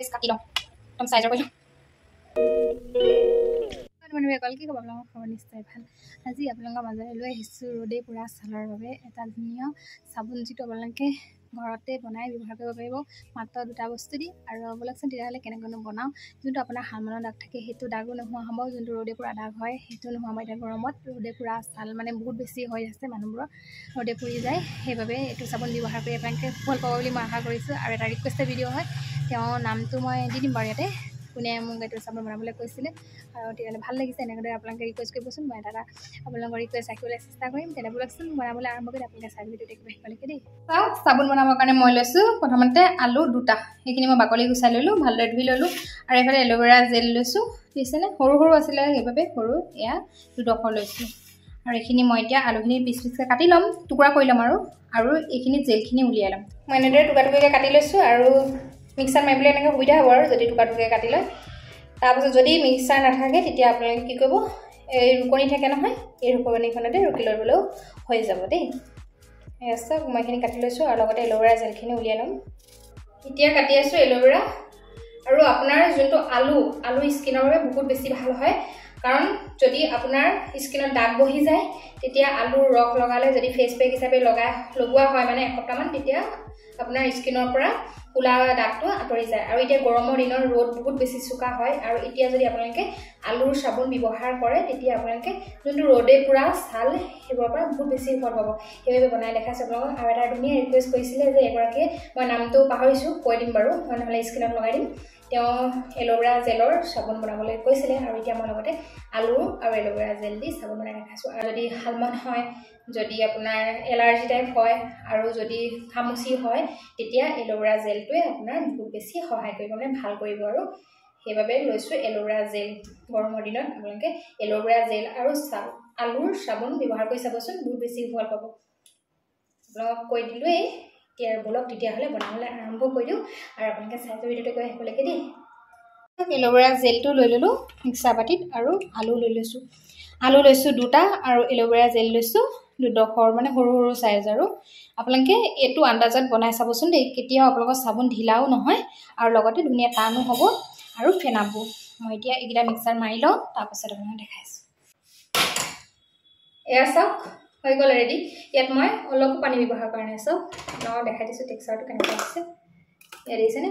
Piece কাটি লওঁ একদম সাইজৰ কৰি লওঁ মানে বেকল কি ক'ব আপোনালোকৰ খবৰ নিশ্চয় ভাল আজি আপোনালোকৰ মাজলৈ লৈ আহিছোঁ ৰ'দে পুৰা ছালৰ বাবে এটা ধুনীয়া চাবোন যিটো আপোনালোকে ঘৰতে বনাই ব্যৱহাৰ কৰিব পাৰিব মাত্ৰ দুটা বস্তু দি আৰু বলকচোন তেতিয়াহ'লে কেনেকৈনো বনাওঁ যোনটো আপোনাৰ হালমানৰ দাগ থাকে সেইটো দাগো নোহোৱা হ'ব যোনটো ৰ'দে পুৰা দাগ হয় সেইটো নোহোৱা হ'ব এতিয়া গৰমত ৰ'দে পুৰা ছাল মানে বহুত বেছি হৈ আছে মানুহবোৰৰ ৰ'দে পুৰি যায় সেইবাবে এইটো চাবোন ব্যৱহাৰ কৰি আপোনালোকে ভাল পাব বুলি মই আশা কৰিছোঁ আৰু এটা ৰিকুৱেষ্টেড ভিডিঅ' হয় তেওঁৰ নামটো মই দি দিম বাৰু ইয়াতে কোনে মোক এইটো চাবোন বনাবলৈ কৈছিলে আৰু তেতিয়াহ'লে ভাল লাগিছে এনেদৰে আপোনালোকে ৰিকুৱেষ্ট কৰিবচোন মই এটা আপোনালোকৰ ৰিকুৱেষ্ট ৰাখিবলৈ চেষ্টা কৰিম তেনে বলকচোন বনাবলৈ আৰম্ভ কৰি আপোনালোকে চাই ভিডিঅ'টো দেখিব শিকালৈকে দেই চাওক চাবোন বনাবৰ কাৰণে মই লৈছোঁ প্ৰথমতে আলু দুটা সেইখিনি মই বাকলি গুচাই ল'লোঁ ভালদৰে ধুই ল'লোঁ আৰু এইফালে এল'ভেৰা জেল লৈছোঁ বুজিছেনে সৰু সৰু আছিলে সেইবাবে সৰু এয়া দুডোখৰ লৈছোঁ আৰু এইখিনি মই এতিয়া আলুখিনি পিচ পিচকৈ কাটি ল'ম টুকুৰা কৰি ল'ম আৰু এইখিনি জেলখিনি উলিয়াই ল'ম মই এনেদৰে টুকুৰা টুকুৰিকৈ কাটি লৈছোঁ আৰু মিক্সাৰ মাৰিবলৈ এনেকৈ সুবিধা হ'ব আৰু যদি টুকুৰা টুকুৰিকৈ কাটি লয় তাৰপিছত যদি মিক্সাৰ নাথাকে তেতিয়া আপোনালোকে কি কৰিব এই ৰুকনি থাকে নহয় এই ৰুকনিখনতে ৰুকি ল'বলৈও হৈ যাব দেই চাওক মই এইখিনি কাটি লৈছোঁ আৰু লগতে এল'ভেৰা জেলখিনি উলিয়াই ল'ম এতিয়া কাটি আছোঁ এল'ভেৰা আৰু আপোনাৰ যোনটো আলু স্কিনৰ বাবে বহুত বেছি ভাল হয় কাৰণ যদি আপোনাৰ স্কিনত দাগ বহি যায় তেতিয়া আলুৰ ৰস লগালে যদি ফেচ পেক হিচাপে লগোৱা হয় মানে এসপ্তাহমান তেতিয়া আপোনাৰ স্কিনৰ পৰা কোলা দাগটো আঁতৰি যায় আৰু এতিয়া গৰমৰ দিনৰ ৰ'দ বহুত বেছি চোকা হয় আৰু এতিয়া যদি আপোনালোকে আলুৰ চাবোন ব্যৱহাৰ কৰে তেতিয়া আপোনালোকে যোনটো ৰ'দে পুৰা ছাল সেইবোৰৰ পৰা বহুত বেছি উপকাৰ পাব সেইবাবে বনাই দেখাইছোঁ আপোনালোকক আৰু এটা ধুনীয়া ৰিকুৱেষ্ট কৰিছিলে যে এগৰাকীয়ে মই নামটো পাহৰিছোঁ কৈ দিম বাৰু মই নহ'লে স্ক্ৰীনত লগাই দিম তেওঁ এল'ভেৰা জেলৰ চাবোন বনাবলৈ কৈছিলে আৰু এতিয়া মই লগতে আলু আৰু এল'ভেৰা জেল দি চাবোন বনাই দেখাইছোঁ আৰু যদি হালমন হয় যদি আপোনাৰ এলাৰ্জি টাইপ হয় আৰু যদি খামুচি হয় তেতিয়া এল'ভেৰা জেলটোৱে আপোনাৰ বহুত বেছি সহায় কৰিব মানে ভাল কৰিব আৰু সেইবাবে লৈছোঁ এল'ভেৰা জেল গৰমৰ দিনত আপোনালোকে এল'ভেৰা জেল আৰু আলুৰ চাবোন ব্যৱহাৰ কৰি চাবচোন বহুত বেছি ভাল পাব আপোনালোকক কৈ দিলোঁৱেই এতিয়া বলক তেতিয়াহ'লে বনাবলৈ আৰম্ভ কৰি দিওঁ আৰু আপোনালোকে চাই ভিডিঅ'টো গৈ আহিবলৈকে দেই এল'ভেৰা জেলটো লৈ ল'লোঁ মিক্সাৰ বাটিত আৰু আলু লৈছোঁ দুটা আৰু এল'ভেৰা জেল লৈছোঁ দুডোখৰ মানে সৰু সৰু চাইজ আৰু আপোনালোকে এইটো আন্দাজত বনাই চাবচোন দেই কেতিয়াও আপোনালোকৰ চাবোন ঢিলাও নহয় আৰু লগতে ধুনীয়া টানো হ'ব আৰু ফেনাব মই এতিয়া এইকেইটা মিক্সাৰ মাৰি লওঁ তাৰপাছত আপোনালোকক দেখাইছোঁ এয়া চাওক হৈ গ'ল ৰেডি ইয়াত মই অলপো পানী ব্যৱহাৰ কৰা নাই চাওক আপোনালোকক দেখাই দিছোঁ টেক্সাৰটো কেনেকুৱা আছে ইয়াত দেখিছেনে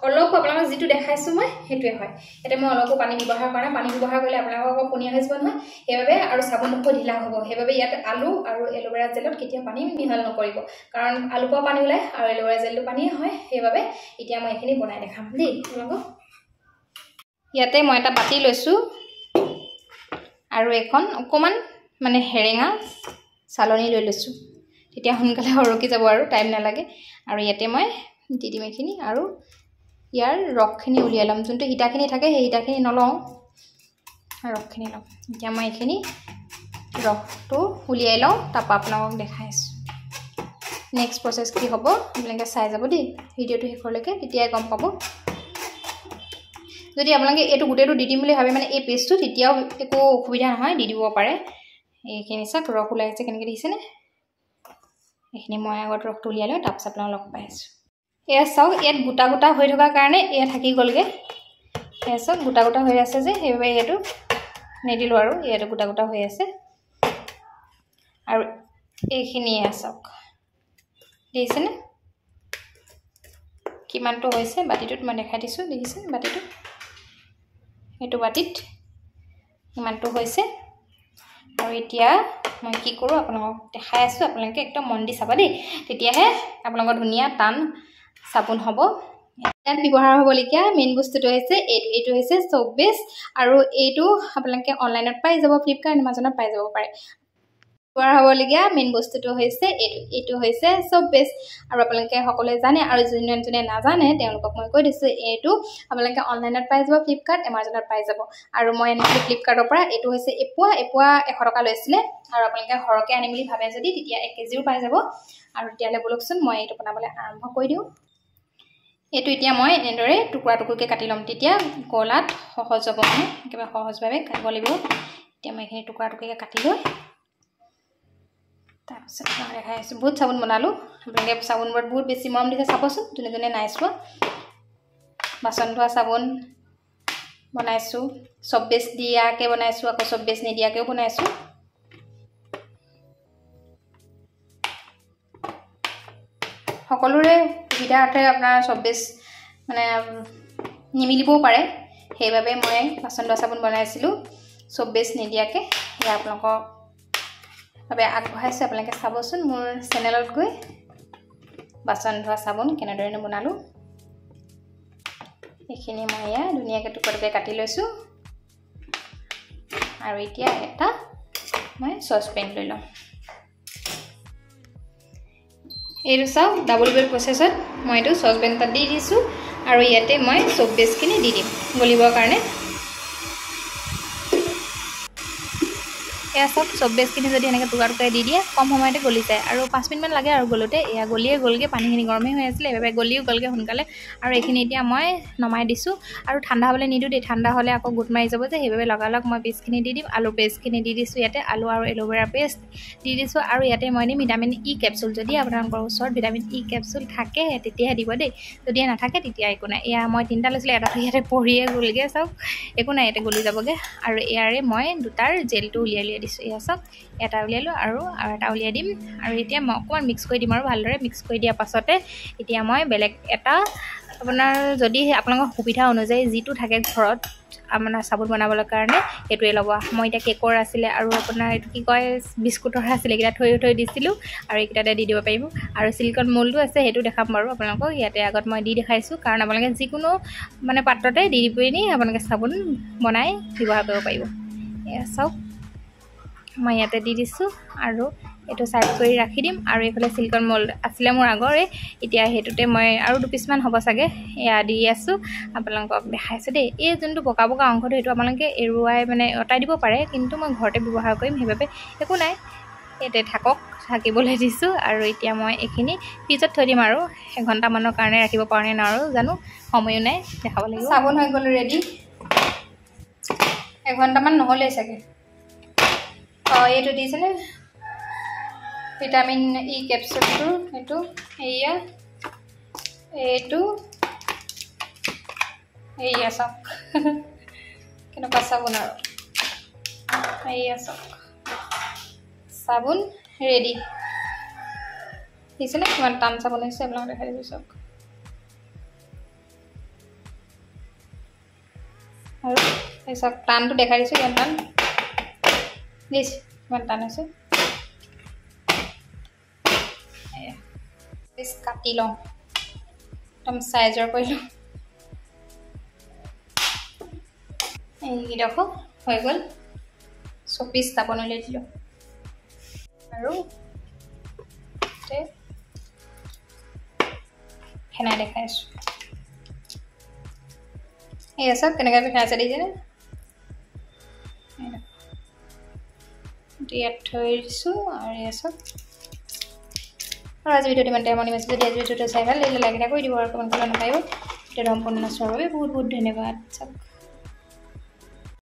অলপ আপোনালোকক যিটো দেখাইছোঁ মই সেইটোৱে হয় ইয়াতে মই অলপো পানী ব্যৱহাৰ কৰা নাই পানী ব্যৱহাৰ কৰিলে আপোনালোকক পনীয়া হৈ যাব নহয় সেইবাবে আৰু চাবোনডোখৰ ঢিলা হ'ব সেইবাবে ইয়াত আলু আৰু এল'ভেৰা জেলত কেতিয়াও পানী মিহল নকৰিব কাৰণ আলুৰ পৰা পানী ওলায় আৰু এল'ভেৰা জেলটো পানীয়ে হয় সেইবাবে এতিয়া মই এইখিনি বনাই দেখাম দেই আপোনালোকক ইয়াতে মই এটা বাতি লৈছোঁ আৰু এখন অকণমান মানে হেৰেঙা চালনী লৈ লৈছোঁ তেতিয়া সোনকালে সৰকি যাব আৰু টাইম নালাগে আৰু ইয়াতে মই দি দিম এইখিনি আৰু ইয়াৰ ৰসখিনি উলিয়াই ল'ম যোনটো হিতাখিনি থাকে সেই হিতাখিনি নলওঁ ৰসখিনি ল'ম এতিয়া মই এইখিনি ৰসটো উলিয়াই লওঁ তাৰপৰা আপোনালোকক দেখাই আছোঁ নেক্সট প্ৰচেছ কি হ'ব আপোনালোকে চাই যাব দেই ভিডিঅ'টো শেষলৈকে তেতিয়াই গম পাব যদি আপোনালোকে এইটো গোটেইটো দি দিম বুলি ভাবে মানে এই পেষ্টটো তেতিয়াও একো অসুবিধা নহয় দি দিব পাৰে এইখিনি চাওক ৰস ওলাই আছে কেনেকৈ দেখিছেনে এইখিনি মই আগত ৰসটো উলিয়াই লওঁ তাৰপিছত আপোনালোকক লগ পাই আছোঁ এয়া চাওক ইয়াত গোটা গোটা হৈ থকাৰ কাৰণে এয়া থাকি গ'লগৈ এয়া চাওক গোটা গোটা হৈ আছে যে সেইবাবে এইটো নিদিলোঁ আৰু ইয়াতো গোটা গোটা হৈ আছে আৰু এইখিনি এয়া চাওক দেখিছেনে কিমানটো হৈছে বাতিটোত মই দেখাই দিছোঁ দেখিছে বাতিটো এইটো বাতিত কিমানটো হৈছে আৰু এতিয়া মই কি কৰোঁ আপোনালোকক দেখাই আছোঁ আপোনালোকে একদম মন দি চাবা দেই তেতিয়াহে আপোনালোকৰ ধুনীয়া টান চাবোন হ'ব ইয়াত ব্যৱহাৰ হ'বলগীয়া মেইন বস্তুটো হৈছে এইটো হৈছে সোপ বেছ আৰু এইটো আপোনালোকে অনলাইনত পাই যাব ফ্লিপকাৰ্ট এমাজনত পাই যাব পাৰে ব্যৱহাৰ হ'বলগীয়া মেইন বস্তুটো হৈছে এইটো হৈছে সোপ বেছ আৰু আপোনালোকে সকলোৱে জানে আৰু যোনে নাজানে তেওঁলোকক মই কৈ দিছোঁ এইটো আপোনালোকে অনলাইনত পাই যাব ফ্লিপকাৰ্ট এমাজনত পাই যাব আৰু মই আনিছিলোঁ ফ্লিপকাৰ্টৰ পৰা এইটো হৈছে এপোৱা 100 টকা লৈছিলে আৰু আপোনালোকে সৰহকৈ আনিম বুলি ভাবে যদি তেতিয়া 1 কেজিও পাই যাব আৰু তেতিয়াহ'লে বলকচোন মই এইটো বনাবলৈ আৰম্ভ কৰি দিওঁ এইটো এতিয়া মই এনেদৰে টুকুৰা টুকুৰকৈ কাটি ল'ম তেতিয়া গলাত সহজ হ'ব মানে একেবাৰে সহজভাৱে কাটিব লাগিব এতিয়া মই এইখিনি টুকুৰা টুকুৰকৈ কাটি লৈ তাৰপিছত দেখাই আছোঁ বহুত চাবোন বনালোঁ আপোনালোকে চাবোনবোৰত বহুত বেছি মৰম দিছে চাবচোন যোনে নাই চোৱা বাচন ধোৱা চাবোন বনাইছোঁ, চব বেছ দিয়াকৈ বনাইছোঁ, আকৌ চব বেছ নিদিয়াকৈও বনাইছোঁ। সকলোৰে সুবিধাৰ্থে আপোনাৰ চব বেছ মানে নিমিলিবও পাৰে, সেইবাবে মই বাচন ধোৱা চাবোন বনাইছিলোঁ চব বেছ নিদিয়াকৈ। সেয়া আপোনালোকৰ বাবে আগবঢ়াইছোঁ, আপোনালোকে চাবচোন মোৰ চেনেলত গৈ বাচন ধোৱা চাবোন কেনেদৰে বনালোঁ। এইখিনি মই এয়া ধুনীয়াকৈ টুকুৰা কাটি লৈছোঁ। আৰু এতিয়া এটা মই চচপেন লৈ ল'ম। এইটো চাওক, ডাবল বইল প্ৰচেছত মই এইটো চচপেন এটাত দি দিছোঁ আৰু ইয়াতে মই চব বেছখিনি দি দিম গলিবৰ কাৰণে। এয়া চাওক, চব বেছখিনি যদি এনেকৈ টুকুৰা টুকুৰাই দি দিয়ে কম সময়তে গলি যায় আৰু 5 মিনিটমান লাগে আৰু গলোতে। এয়া গলিয়ে গ'লগৈ, পানীখিনি গৰমেই হৈ আছিলে, এইবাবে গলিও গ'লগৈ সোনকালে। আৰু এইখিনি এতিয়া মই নমাই দিছোঁ আৰু ঠাণ্ডা হ'বলৈ নিদিওঁ দেই, ঠাণ্ডা হ'লে আকৌ গোট মাৰি যাব যে, সেইবাবে লগালগ মই পেষ্টখিনি দি দিম। আলু পেষ্টখিনি দি দিছোঁ ইয়াতে, আলু আৰু এল'ভেৰা পেষ্ট দি দিছোঁ। আৰু ইয়াতে মই দিম ভিটামিন ই কেপচুল। যদি আপোনালোকৰ ওচৰত ভিটামিন ই কেপচুল থাকে তেতিয়াহে দিব দেই, যদি নাথাকে তেতিয়া একো নাই। এয়া মই 3টা লৈছিলোঁ, এটাটো ইয়াতে পৰিয়ে গ'লগৈ, চাওক একো নাই, ইয়াতে গলি যাবগৈ। আৰু ইয়াৰে মই দুটাৰ জেলটো উলিয়াই দিছোঁ। এয়া চাওক, এটা উলিয়ালোঁ আৰু এটা উলিয়াই দিম। আৰু এতিয়া মই অকণমান মিক্স কৰি দিম আৰু ভালদৰে মিক্স কৰি দিয়াৰ পাছতে এতিয়া মই বেলেগ এটা আপোনাৰ যদি আপোনালোকৰ সুবিধা অনুযায়ী যিটো থাকে ঘৰত আপোনাৰ চাবোন বনাবলৈ কাৰণে সেইটোৱে ল'ব। মই এতিয়া কেকৰ আছিলে আৰু আপোনাৰ এইটো কি কয় বিস্কুটৰ আছিলে, এইকেইটা থৈ দিছিলোঁ আৰু এইকেইটাতে দি দিব পাৰিব। আৰু চিলিকন মল্ডটো আছে, সেইটো দেখাম বাৰু আপোনালোকক। ইয়াতে আগত মই দি দেখাইছোঁ, কাৰণ আপোনালোকে যিকোনো মানে পাত্ৰতে দি পিনি আপোনালোকে চাবোন বনাই ব্যৱহাৰ কৰিব পাৰিব। এয়া চাওক, মই ইয়াতে দি দিছোঁ আৰু এইটো চাইড কৰি ৰাখি দিম। আৰু এইফালে চিলিকন মল্ড আছিলে মোৰ আগৰে, এতিয়া সেইটোতে মই আৰু 2 পিচমান হ'ব চাগে এয়া দি আছোঁ, আপোনালোকক দেখাইছোঁ দেই। এই যোনটো বগা বগা অংশটো সেইটো আপোনালোকে এৰুৱাই মানে অঁতাই দিব পাৰে, কিন্তু মই ঘৰতে ব্যৱহাৰ কৰিম সেইবাবে একো নাই, ইয়াতে থাকিবলৈ দিছোঁ। আৰু এতিয়া মই এইখিনি ফ্ৰিজত থৈ দিম আৰু 1 ঘণ্টামানৰ কাৰণে ৰাখিব পাৰোঁ নে নোৱাৰোঁ জানো, সময়ো নাই, দেখাব লাগিব। চাবোন হৈ গ'ল ৰেডি, 1 ঘণ্টামান নহ'লেই চাগে। এইটো দিছেনে ভিটামিন ই কেপচুলটো, এইটো এয়া এইটো এয়া চাওক কেনেকুৱা চাবোন। আৰু এয়া চাওক, চাবোন ৰেডি দিছেনে, কিমান টান চাবোন হৈছে আপোনালোকে দেখাই দিছোঁ চাওক। আৰু এই চাওক, টানটো দেখাই দিছোঁ, কিমান টান দিছে, কিমান টান হৈছে। কাটি লওঁ, একদম চাইজৰ কৰি লওঁ। এইডোখৰ হৈ গ'ল, 24 চাবোন উলিয়াই দিলোঁ। আৰু ফেনাই দেখাইছোঁ, এয়া চাওক কেনেকৈ ফেনাইছে দেখিছেনে। ইয়াত থৈ দিছোঁ আৰু এয়া চাওক। আৰু আজি ভিডিঅ'টো ইমান টাইম নিমাইছোঁ, যদি আজি ভিডিঅ'টো চাই ভাল লাগিলে লাইক এটা কৰি দিব আৰু কমেণ্ট কৰিব নাপাৰিব। ভিডিঅ'টো সম্পূৰ্ণ চোৱাৰ বাবে বহুত বহুত ধন্যবাদ। চাওক।